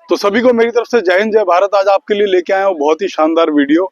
तो सभी को मेरी तरफ से जय हिंद जय भारत। आज आपके लिए लेके आए हूँ बहुत ही शानदार वीडियो,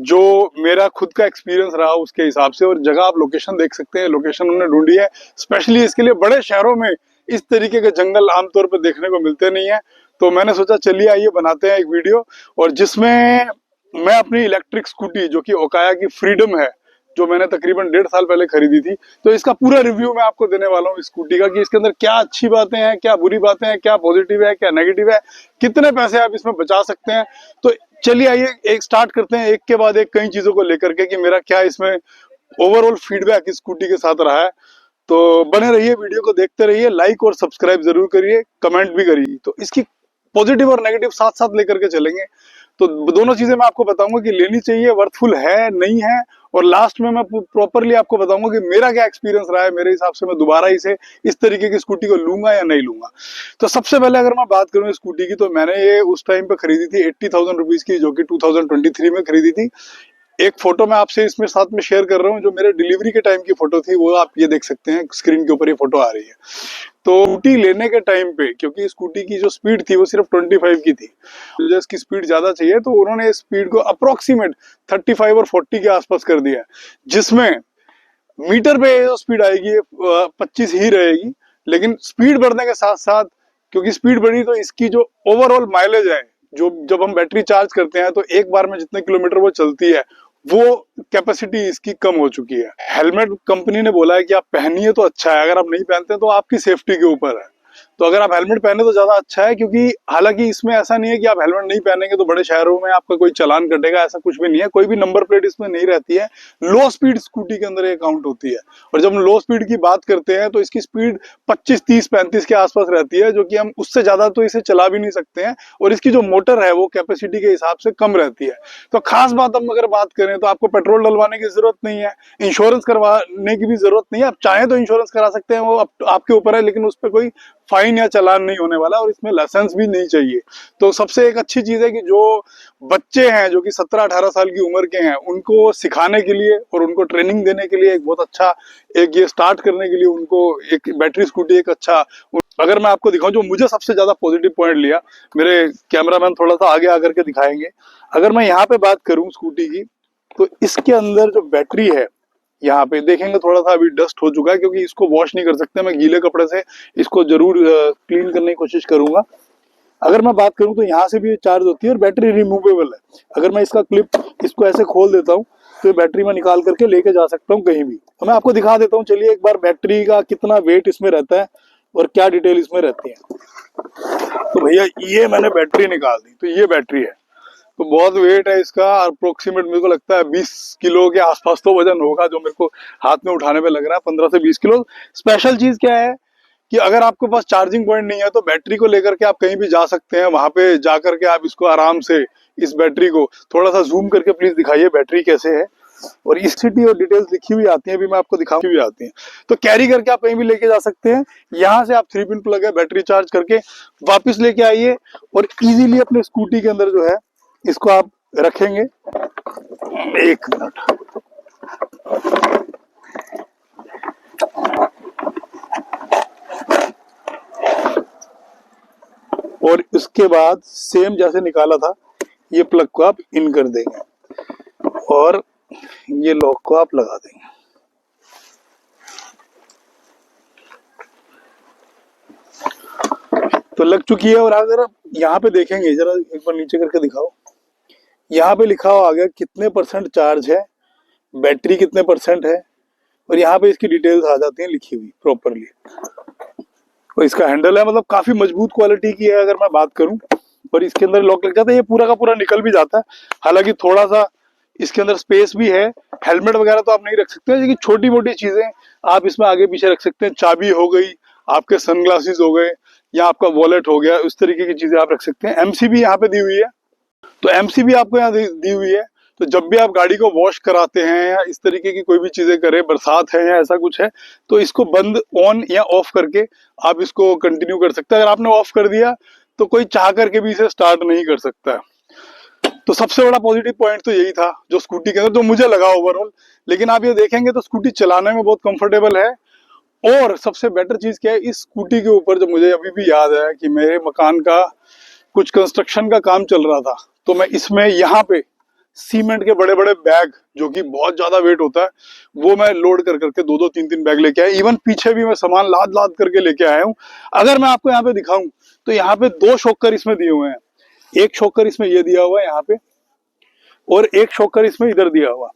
जो मेरा खुद का एक्सपीरियंस रहा उसके हिसाब से। और जगह आप लोकेशन देख सकते हैं, लोकेशन उन्होंने ढूंढी है स्पेशली इसके लिए। बड़े शहरों में इस तरीके के जंगल आमतौर पर देखने को मिलते नहीं है, तो मैंने सोचा चलिए आइए बनाते हैं एक वीडियो, और जिसमें मैं अपनी इलेक्ट्रिक स्कूटी जो कि ओकाया की फ्रीडम है, जो मैंने तकरीबन 1.5 साल पहले खरीदी थी, तो इसका पूरा रिव्यू मैं आपको देने वाला हूँ स्कूटी का, कि इसके अंदर क्या अच्छी बातें हैं, क्या बुरी बातें हैं, क्या पॉजिटिव है, क्या नेगेटिव है, कितने पैसे आप इसमें बचा सकते हैं। तो चलिए आइए एक स्टार्ट करते हैं, एक के बाद एक कई चीजों को लेकर के, कि मेरा क्या इसमें ओवरऑल फीडबैक स्कूटी के साथ रहा है। तो बने रहिए, वीडियो को देखते रहिए, लाइक और सब्सक्राइब जरूर करिए, कमेंट भी करिए। तो इसकी पॉजिटिव और नेगेटिव साथ साथ लेकर के चलेंगे। तो दोनों चीजें मैं आपको बताऊंगा कि लेनी चाहिए, वर्थफुल है नहीं है, और लास्ट में मैं प्रॉपरली आपको बताऊंगा कि मेरा क्या एक्सपीरियंस रहा है। मेरे हिसाब से मैं दोबारा इसे इस तरीके की स्कूटी को लूंगा या नहीं लूंगा। तो सबसे पहले अगर मैं बात करूं स्कूटी की, तो मैंने ये उस टाइम पे खरीदी थी 80,000 रुपीज की, जो कि 2023 में खरीदी थी। एक फोटो मैं आपसे इसमें साथ में शेयर कर रहा हूँ, जो मेरे डिलीवरी के टाइम की फोटो थी, वो आप ये देख सकते हैं स्क्रीन के ऊपर ये फोटो आ रही है। तो स्कूटी लेने के टाइम पे, क्योंकि स्कूटी की जो स्पीड थी वो सिर्फ 25 की थी, मुझे इसकी स्पीड ज्यादा चाहिए, तो उन्होंने स्पीड को अप्रोक्सीमेट 35 और 40 के आसपास कर दिया है, जिसमें मीटर पे जो स्पीड आएगी 25 ही रहेगी। लेकिन स्पीड बढ़ने के साथ साथ, क्योंकि स्पीड बढ़ी, तो इसकी जो ओवरऑल माइलेज है, जो जब हम बैटरी चार्ज करते हैं तो एक बार में जितने किलोमीटर वो चलती है, वो कैपेसिटी इसकी कम हो चुकी है। हेलमेट कंपनी ने बोला है कि आप पहनिए तो अच्छा है, अगर आप नहीं पहनते तो आपकी सेफ्टी के ऊपर है। तो अगर आप हेलमेट पहने तो ज्यादा अच्छा है, क्योंकि हालांकि इसमें ऐसा नहीं है कि आप हेलमेट नहीं पहनेंगे तो बड़े शहरों में आपका कोई चालान कटेगा, ऐसा कुछ भी नहीं है। कोई भी नंबर प्लेट इसमें नहीं रहती है। लो स्पीड स्कूटी के अंदर ये काउंट होती है, और जब हम लो स्पीड की बात करते हैं तो इसकी स्पीड 25, 30, 35 के आसपास रहती है, जो कि हम उससे ज्यादा तो इसे चला भी नहीं सकते हैं। और इसकी जो मोटर है वो कैपेसिटी के हिसाब से कम रहती है। तो खास बात हम अगर बात करें तो आपको पेट्रोल डलवाने की जरूरत नहीं है, इंश्योरेंस करवाने की भी जरूरत नहीं है। आप चाहें तो इंश्योरेंस करा सकते हैं, वो आपके ऊपर है, लेकिन उस पर कोई फाइन या चालान नहीं होने वाला, और इसमें लाइसेंस भी नहीं चाहिए। तो सबसे एक अच्छी चीज है कि जो बच्चे हैं, जो कि 17-18 साल की उम्र के हैं, उनको सिखाने के लिए और उनको ट्रेनिंग देने के लिए एक बहुत अच्छा, एक ये स्टार्ट करने के लिए उनको एक बैटरी स्कूटी एक अच्छा। अगर मैं आपको दिखाऊं जो मुझे सबसे ज्यादा पॉजिटिव पॉइंट लिया, मेरे कैमरामैन थोड़ा सा आगे आकर के दिखाएंगे। अगर मैं यहाँ पे बात करूं स्कूटी की, तो इसके अंदर जो बैटरी है, यहाँ पे देखेंगे थोड़ा सा अभी डस्ट हो चुका है, क्योंकि इसको वॉश नहीं कर सकते। मैं गीले कपड़े से इसको जरूर क्लीन करने की कोशिश करूंगा। अगर मैं बात करूं तो यहाँ से भी चार्ज होती है, और बैटरी रिमूवेबल है। अगर मैं इसका क्लिप इसको ऐसे खोल देता हूँ तो बैटरी में निकाल करके लेके जा सकता हूँ कहीं भी। तो मैं आपको दिखा देता हूँ, चलिए एक बार बैटरी का कितना वेट इसमें रहता है और क्या डिटेल इसमें रहती है। तो भैया ये मैंने बैटरी निकाल दी, तो ये बैटरी है। तो बहुत वेट है इसका, अप्रोक्सीमेट मेरे को लगता है 20 किलो के आसपास तो वजन होगा, जो मेरे को हाथ में उठाने पे लग रहा है 15 से 20 किलो। स्पेशल चीज क्या है कि अगर आपके पास चार्जिंग पॉइंट नहीं है तो बैटरी को लेकर के आप कहीं भी जा सकते हैं। वहां पे जा करके आप इसको आराम से, इस बैटरी को थोड़ा सा जूम करके प्लीज दिखाइए बैटरी कैसे है, और ईसीटी और डिटेल्स लिखी हुई आती है, भी मैं आपको दिखाऊंगी भी आती है। तो कैरी करके आप कहीं भी लेके जा सकते हैं। यहाँ से आप 3 पिन प्लग है, बैटरी चार्ज करके वापस लेके आइए, और इजीली अपने स्कूटी के अंदर जो है इसको आप रखेंगे। एक मिनट, और इसके बाद सेम जैसे निकाला था, ये प्लग को आप इन कर देंगे और ये लॉक को आप लगा देंगे। तो लग चुकी है। और अगर आप यहाँ पे देखेंगे, जरा एक बार नीचे करके दिखाओ, यहाँ पे लिखा हुआ आ गया कितने % चार्ज है, बैटरी कितने % है, और यहाँ पे इसकी डिटेल्स आ जाती हैं लिखी हुई प्रॉपरली। और इसका हैंडल है, मतलब काफी मजबूत क्वालिटी की है अगर मैं बात करूं, और इसके अंदर लॉक लग जाता है, ये पूरा का पूरा निकल भी जाता है। हालांकि थोड़ा सा इसके अंदर स्पेस भी है। हेलमेट वगैरह तो आप नहीं रख सकते, लेकिन छोटी मोटी चीजें आप इसमें आगे पीछे रख सकते हैं। चाबी हो गई, आपके सनग्लासेस हो गए, या आपका वॉलेट हो गया, उस तरीके की चीजें आप रख सकते हैं। एमसीबी यहाँ पे दी हुई है, तो एमसीबी आपको यहाँ दी हुई है। तो जब भी आप गाड़ी को वॉश कराते हैं या इस तरीके की कोई भी चीजें करें, बरसात है या ऐसा कुछ है, तो इसको बंद ऑन या ऑफ करके आप इसको कंटिन्यू कर सकते हैं। अगर आपने ऑफ कर दिया तो कोई चाह करके भी इसे स्टार्ट नहीं कर सकता। तो सबसे बड़ा पॉजिटिव पॉइंट तो यही था जो स्कूटी के अंदर, जो मुझे लगा ओवरऑल। लेकिन आप ये देखेंगे तो स्कूटी चलाने में बहुत कंफर्टेबल है। और सबसे बेटर चीज क्या है इस स्कूटी के ऊपर, जो मुझे अभी भी याद है कि मेरे मकान का कुछ कंस्ट्रक्शन का काम चल रहा था, तो मैं इसमें यहाँ पे सीमेंट के बड़े बड़े बैग, जो कि बहुत ज्यादा वेट होता है, वो मैं लोड कर करके 2-2 3-3 बैग लेके आया। इवन पीछे भी मैं सामान लाद लाद करके लेके आया हूँ। अगर मैं आपको यहाँ पे दिखाऊं तो यहाँ पे 2 शॉकर इसमें दिए हुए हैं, एक शॉकर इसमें ये दिया हुआ है यहाँ पे, और एक शॉकर इसमें इधर दिया हुआ,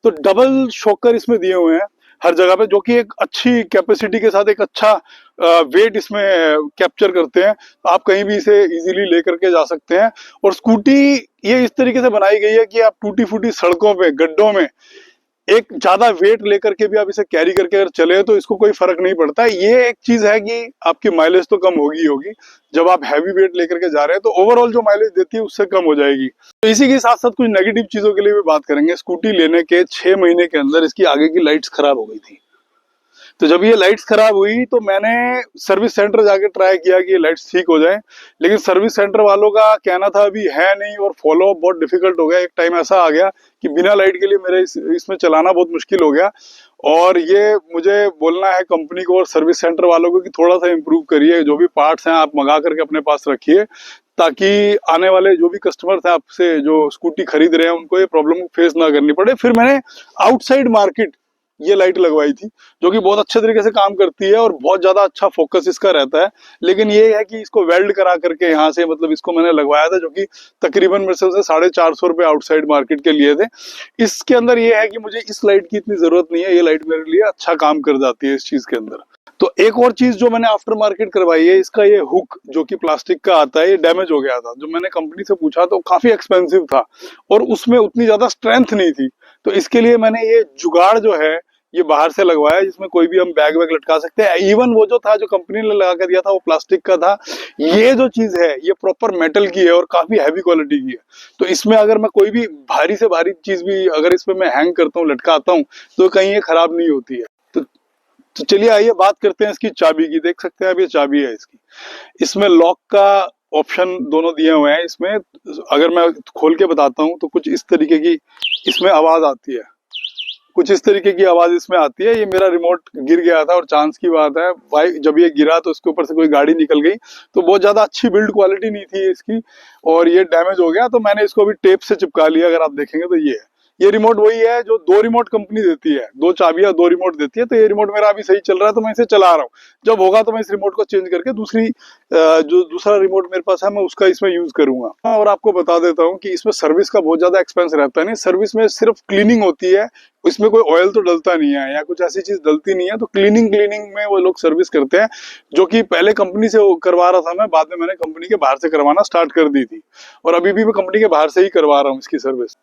तो डबल शॉकर इसमें दिए हुए हैं हर जगह पे, जो कि एक अच्छी कैपेसिटी के साथ एक अच्छा वेट इसमें कैप्चर करते हैं। तो आप कहीं भी इसे इजीली लेकर के जा सकते हैं। और स्कूटी ये इस तरीके से बनाई गई है कि आप टूटी फूटी सड़कों पे, गड्ढों में एक ज्यादा वेट लेकर के भी आप इसे कैरी करके अगर चले तो इसको कोई फर्क नहीं पड़ता। ये एक चीज है कि आपकी माइलेज तो कम होगी होगी, जब आप हैवी वेट लेकर के जा रहे हैं तो ओवरऑल जो माइलेज देती है उससे कम हो जाएगी। तो इसी के साथ साथ कुछ नेगेटिव चीजों के लिए भी बात करेंगे। स्कूटी लेने के 6 महीने के अंदर इसकी आगे की लाइट्स खराब हो गई थी। तो जब ये लाइट्स खराब हुई तो मैंने सर्विस सेंटर जाके ट्राई किया कि ये लाइट्स ठीक हो जाए, लेकिन सर्विस सेंटर वालों का कहना था अभी है नहीं, और फॉलो अप बहुत डिफिकल्ट हो गया। एक टाइम ऐसा आ गया कि बिना लाइट के लिए मेरे इसमें चलाना बहुत मुश्किल हो गया। और ये मुझे बोलना है कंपनी को और सर्विस सेंटर वालों को कि थोड़ा सा इम्प्रूव करिए, जो भी पार्ट्स हैं आप मंगा करके अपने पास रखिए, ताकि आने वाले जो भी कस्टमर्स हैं आपसे जो स्कूटी खरीद रहे हैं उनको ये प्रॉब्लम फेस ना करनी पड़े। फिर मैंने आउटसाइड मार्केट ये लाइट लगवाई थी, जो कि बहुत अच्छे तरीके से काम करती है और बहुत ज्यादा अच्छा फोकस इसका रहता है। लेकिन ये है कि इसको वेल्ड करा करके यहाँ से, मतलब इसको मैंने लगवाया था, जो कि तकरीबन मेरे से 450 रुपए आउटसाइड मार्केट के लिए थे। इसके अंदर ये है कि मुझे इस लाइट की इतनी जरूरत नहीं है, ये लाइट मेरे लिए अच्छा काम कर जाती है इस चीज के अंदर। तो एक और चीज जो मैंने आफ्टर मार्केट करवाई है, इसका ये हुक जो कि प्लास्टिक का आता है, ये डैमेज हो गया था। जो मैंने कंपनी से पूछा तो काफी एक्सपेंसिव था और उसमें उतनी ज्यादा स्ट्रेंथ नहीं थी। तो इसके लिए मैंने ये जुगाड़ जो है ये बाहर से लगवाया, जिसमें कोई भी हम बैग वैग लटका सकते हैं। इवन वो जो था जो कंपनी ने लगा कर दिया था वो प्लास्टिक का था। ये जो चीज है ये प्रॉपर मेटल की है और काफी हैवी क्वालिटी की है। तो इसमें अगर मैं कोई भी भारी से भारी चीज भी अगर इसमें मैं हैंग करता हूँ, लटकाता हूँ, तो कहीं ये खराब नहीं होती है। तो चलिए आइए बात करते हैं इसकी चाबी की। देख सकते हैं अब ये चाबी है इसकी। इसमें लॉक का ऑप्शन दोनों दिए हुए हैं। इसमें अगर मैं खोल के बताता हूँ तो कुछ इस तरीके की इसमें आवाज आती है, कुछ इस तरीके की आवाज इसमें आती है। ये मेरा रिमोट गिर गया था और चांस की बात है भाई, जब ये गिरा तो उसके ऊपर से कोई गाड़ी निकल गई, तो बहुत ज्यादा अच्छी बिल्ड क्वालिटी नहीं थी इसकी और ये डैमेज हो गया। तो मैंने इसको अभी टेप से चिपका लिया। अगर आप देखेंगे तो ये है, ये रिमोट वही है जो 2 रिमोट कंपनी देती है, 2 चाबियां 2 रिमोट देती है। तो ये रिमोट मेरा अभी सही चल रहा है तो मैं इसे चला रहा हूँ। जब होगा तो मैं इस रिमोट को चेंज करके जो दूसरा रिमोट मेरे पास है मैं उसका इसमें यूज करूंगा। और आपको बता देता हूँ कि इसमें सर्विस का बहुत ज्यादा एक्सपेंस रहता है नहीं। सर्विस में सिर्फ क्लीनिंग होती है, इसमें कोई ऑयल तो डलता नहीं है या कुछ ऐसी चीज डलती नहीं है। तो क्लीनिंग में वो लोग सर्विस करते हैं, जो कि पहले कंपनी से करवा रहा था मैं, बाद में मैंने कंपनी के बाहर से करवाना स्टार्ट कर दी थी और अभी भी मैं कंपनी के बाहर से ही करवा रहा हूँ इसकी सर्विस।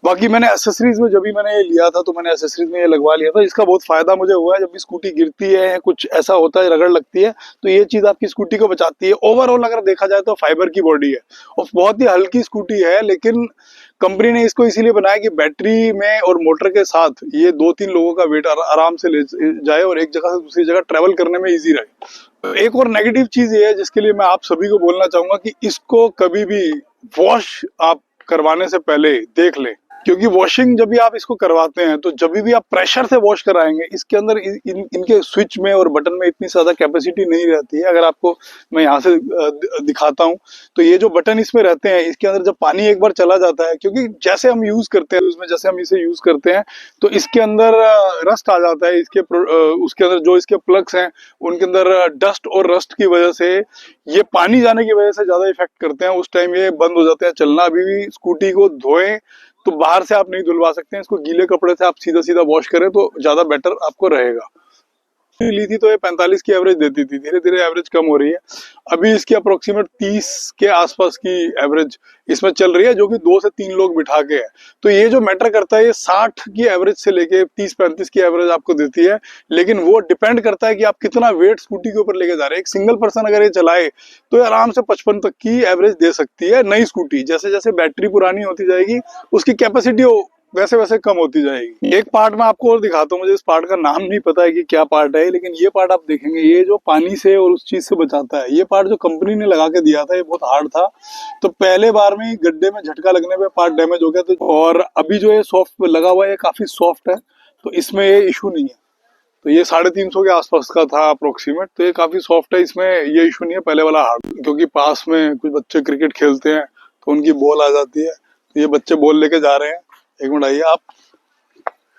बाकी मैंने एसेसरीज में, जब भी मैंने ये लिया था तो मैंने एसेसरीज में ये लगवा लिया था। इसका बहुत फायदा मुझे हुआ है। जब भी स्कूटी गिरती है, कुछ ऐसा होता है, रगड़ लगती है, तो ये चीज आपकी स्कूटी को बचाती है। ओवरऑल अगर देखा जाए तो फाइबर की बॉडी है और बहुत ही हल्की स्कूटी है, लेकिन कंपनी ने इसको इसीलिए बनाया कि बैटरी में और मोटर के साथ ये 2-3 लोगों का वेट आराम से ले जाए और एक जगह से दूसरी जगह ट्रेवल करने में इजी रहे। एक और नेगेटिव चीज ये है जिसके लिए मैं आप सभी को बोलना चाहूंगा कि इसको कभी भी वॉश आप करवाने से पहले देख लें, क्योंकि वॉशिंग जब भी आप इसको करवाते हैं तो जब भी आप प्रेशर से वॉश कराएंगे, इसके अंदर इनके स्विच में और बटन में इतनी ज्यादा कैपेसिटी नहीं रहती है। अगर आपको मैं यहाँ से दिखाता हूँ तो ये जो बटन इसमें रहते हैं, इसके अंदर जब पानी एक बार चला जाता है, क्योंकि जैसे हम यूज करते हैं उसमें, जैसे हम इसे यूज करते हैं तो इसके अंदर रस्ट आ जाता है। उसके अंदर जो इसके प्लग्स हैं उनके अंदर डस्ट और रस्ट की वजह से, ये पानी जाने की वजह से ज्यादा इफेक्ट करते हैं। उस टाइम ये बंद हो जाते हैं चलना। अभी भी स्कूटी को धोएं तो बाहर से आप नहीं धुलवा सकते हैं, इसको गीले कपड़े से आप सीधा सीधा वॉश करें तो ज्यादा बेटर आपको रहेगा। ली थी तो ये 45 की एवरेज देती थी, धीरे धीरे एवरेज कम हो रही है। अभी इसकी अप्रोक्सीमेट 30 के आसपास की एवरेज इसमें चल रही है, जो कि 2 से 3 लोग बिठा के है। तो ये जो मैटर करता है, ये 60 की एवरेज से लेके 30-35 की एवरेज आपको देती है, लेकिन वो डिपेंड करता है कि आप कितना वेट स्कूटी के ऊपर लेके जा रहे हैं। एक सिंगल पर्सन अगर ये चलाए तो ये आराम से 55 तक की एवरेज दे सकती है। नई स्कूटी जैसे जैसे बैटरी पुरानी होती जाएगी उसकी कैपेसिटी वैसे वैसे कम होती जाएगी। एक पार्ट में आपको और दिखाता हूँ, मुझे इस पार्ट का नाम नहीं पता है कि क्या पार्ट है, लेकिन ये पार्ट आप देखेंगे, ये जो पानी से और उस चीज से बचाता है, ये पार्ट जो कंपनी ने लगा के दिया था ये बहुत हार्ड था। तो पहले बार में ही गड्ढे में झटका लगने पे पार्ट डैमेज हो गया। तो और अभी जो ये सॉफ्ट लगा हुआ है ये काफी सॉफ्ट है, तो इसमें ये इशू नहीं है। तो ये 350 के आसपास का था अप्रोक्सीमेट। तो ये काफी सॉफ्ट है, इसमें ये इशू नहीं है पहले वाला हार्ड, क्योंकि पास में कुछ बच्चे क्रिकेट खेलते हैं तो उनकी बॉल आ जाती है। तो ये बच्चे बॉल लेके जा रहे हैं। एक मिनट आइए, आप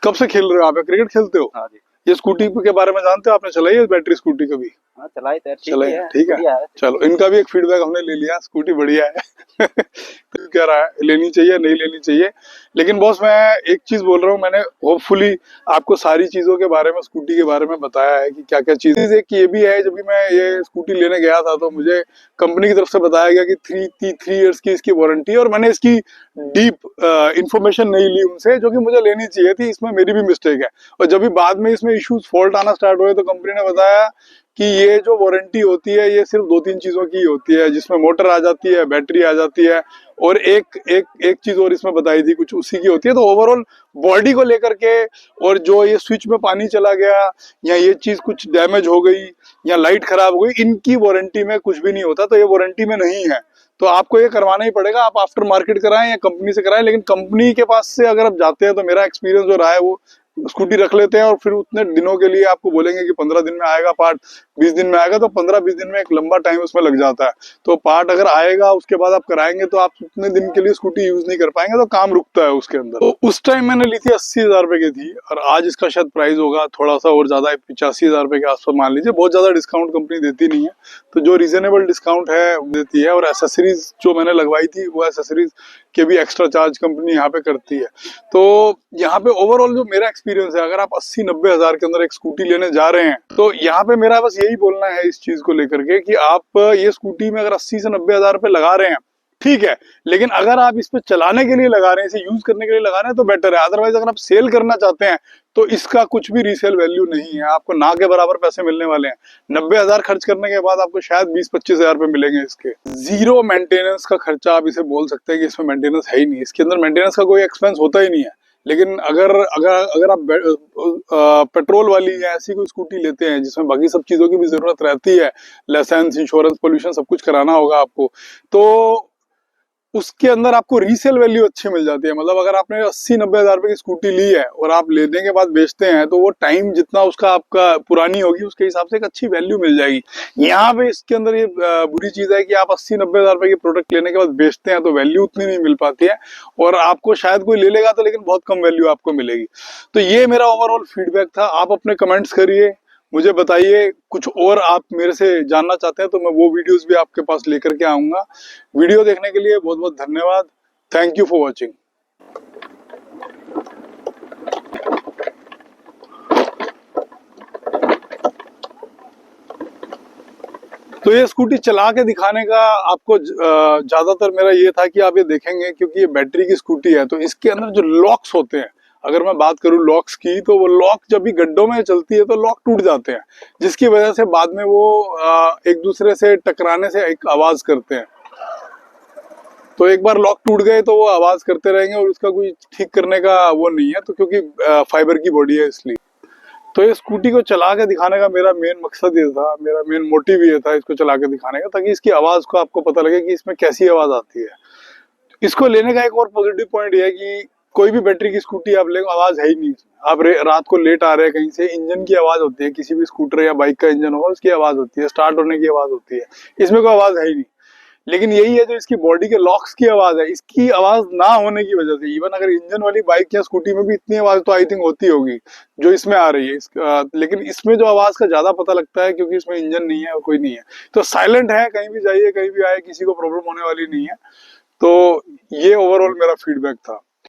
कब से खेल रहे हो? आप क्रिकेट खेलते हो? हाँ जी। ये स्कूटी के बारे में जानते हो? आपने चलाई है बैटरी स्कूटी कभी? हाँ चलाई तो चले, ठीक है। चलो, इनका भी एक फीडबैक हमने ले लिया, स्कूटी बढ़िया है। तो कह रहा है लेनी चाहिए नहीं लेनी चाहिए, लेकिन बॉस मैं एक चीज बोल रहा हूँ, मैंने होपफुली आपको सारी चीजों के बारे में, स्कूटी के बारे में बताया है कि क्या क्या चीज। एक ये भी है, जब भी मैं ये स्कूटी लेने गया था तो मुझे कंपनी की तरफ से बताया गया कि 3 इयर्स की इसकी वारंटी है, और मैंने इसकी डीप इंफॉर्मेशन नहीं ली उनसे, जो कि मुझे लेनी चाहिए थी। इसमें मेरी भी मिस्टेक है। और जब भी बाद में इसमें इश्यूज फॉल्ट आना स्टार्ट हुए तो कंपनी ने बताया कि ये जो वारंटी होती है ये सिर्फ 2-3 चीजों की होती है, जिसमें मोटर आ जाती है, बैटरी आ जाती है, और एक चीज और इसमें बताई थी कुछ उसी की होती है। तो ओवरऑल बॉडी को लेकर के, और जो ये स्विच में पानी चला गया या ये चीज कुछ डैमेज हो गई या लाइट खराब हो गई, इनकी वारंटी में कुछ भी नहीं होता। तो ये वारंटी में नहीं है, तो आपको ये करवाना ही पड़ेगा। आप आफ्टर मार्केट कराएं या कंपनी से कराएं, लेकिन कंपनी के पास से अगर आप जाते हैं तो मेरा एक्सपीरियंस जो रहा है, वो स्कूटी रख लेते हैं और फिर उतने दिनों के लिए आपको बोलेंगे कि 15 दिन में आएगा पार्ट, 20 दिन में आएगा। तो 15-20 दिन में एक लंबा टाइम उसमें लग जाता है। तो पार्ट अगर आएगा उसके बाद आप कराएंगे तो आप उतने दिन के लिए स्कूटी यूज नहीं कर पाएंगे, तो काम रुकता है उसके अंदर। तो उस टाइम मैंने ली थी 80,000 रुपए की थी, और आज इसका शायद प्राइस होगा थोड़ा सा और ज्यादा, 85,000 रुपए के आसपास मान लीजिए। बहुत ज्यादा डिस्काउंट कंपनी देती नहीं है, तो जो रीजनेबल डिस्काउंट है देती है। और एसेसरीज जो मैंने लगवाई थी, वो एसेसरीज के भी एक्स्ट्रा चार्ज कंपनी यहाँ पे करती है। तो यहाँ पे ओवरऑल जो मेरा एक्सपीरियंस है, अगर आप 80-90 हजार के अंदर एक स्कूटी लेने जा रहे हैं, तो यहाँ पे मेरा बस यही बोलना है इस चीज को लेकर के कि आप ये स्कूटी में अगर 80 से 90 हजार रुपए लगा रहे हैं, ठीक है, लेकिन अगर आप इस पे चलाने के लिए लगा रहे हैं, इसे यूज करने के लिए लगा रहे हैं, तो बेटर है। अदरवाइज अगर आप सेल करना चाहते हैं तो इसका कुछ भी रीसेल वैल्यू नहीं है, आपको ना के बराबर पैसे मिलने वाले हैं। 90 हजार खर्च करने के बाद आपको शायद 20-25 हजार रुपए मिलेंगे इसके। जीरो मेंटेनेंस का खर्चा आप इसे बोल सकते हैं कि इसमें मेंटेनेंस है ही नहीं, इसके अंदर मेंटेनेंस का कोई एक्सपेंस होता ही नहीं है। लेकिन अगर अगर अगर आप पेट्रोल वाली या ऐसी कोई स्कूटी लेते हैं जिसमें बाकी सब चीजों की भी जरूरत रहती है, लाइसेंस, इंश्योरेंस, पोल्यूशन, सब कुछ कराना होगा आपको, तो उसके अंदर आपको रीसेल वैल्यू अच्छी मिल जाती है। मतलब अगर आपने 80-90 हजार रुपए की स्कूटी ली है और आप लेने के बाद बेचते हैं, तो वो टाइम जितना उसका आपका पुरानी होगी उसके हिसाब से एक अच्छी वैल्यू मिल जाएगी। यहाँ पे इसके अंदर ये बुरी चीज है कि आप 80-90 हजार रुपए की प्रोडक्ट लेने के बाद बेचते हैं तो वैल्यू उतनी नहीं मिल पाती है, और आपको शायद कोई ले लेगा तो, लेकिन बहुत कम वैल्यू आपको मिलेगी। तो ये मेरा ओवरऑल फीडबैक था। आप अपने कमेंट्स करिए, मुझे बताइए कुछ और आप मेरे से जानना चाहते हैं तो मैं वो वीडियोस भी आपके पास लेकर के आऊंगा। वीडियो देखने के लिए बहुत बहुत धन्यवाद। Thank you for watching. तो ये स्कूटी चला के दिखाने का आपको ज्यादातर मेरा ये था कि आप ये देखेंगे, क्योंकि ये बैटरी की स्कूटी है, तो इसके अंदर जो लॉक्स होते हैं, अगर मैं बात करूं लॉक्स की, तो वो लॉक जब भी गड्ढों में चलती है तो लॉक टूट जाते हैं, जिसकी वजह से बाद में वो एक दूसरे से टकराने से एक आवाज करते हैं। तो एक बार लॉक टूट गए तो वो आवाज करते रहेंगे, और उसका कोई ठीक करने का वो नहीं है, तो क्योंकि फाइबर की बॉडी है इसलिए। तो ये स्कूटी को चला के दिखाने का मेरा मेन मकसद ये था, मेरा मेन मोटिव ये था इसको चला के दिखाने का, ताकि इसकी आवाज को आपको पता लगे कि इसमें कैसी आवाज आती है। इसको लेने का एक और पॉजिटिव पॉइंट ये है कि कोई भी बैटरी की स्कूटी आप लेंगे, आवाज है ही नहीं। आप रात को लेट आ रहे हैं कहीं से, इंजन की आवाज होती है, किसी भी स्कूटर या बाइक का इंजन होगा उसकी आवाज होती है, स्टार्ट होने की आवाज होती है, इसमें कोई आवाज है ही नहीं। लेकिन यही है जो इसकी बॉडी के लॉक्स की आवाज है, इसकी आवाज ना होने की वजह से, इवन अगर इंजन वाली बाइक या स्कूटी में भी इतनी आवाज तो आई थिंक होती होगी जो इसमें आ रही है, लेकिन इसमें जो आवाज का ज्यादा पता लगता है क्योंकि इसमें इंजन नहीं है और कोई नहीं है, तो साइलेंट है, कहीं भी जाइए कहीं भी आए किसी को प्रॉब्लम होने वाली नहीं है। तो ये ओवरऑल मेरा फीडबैक था।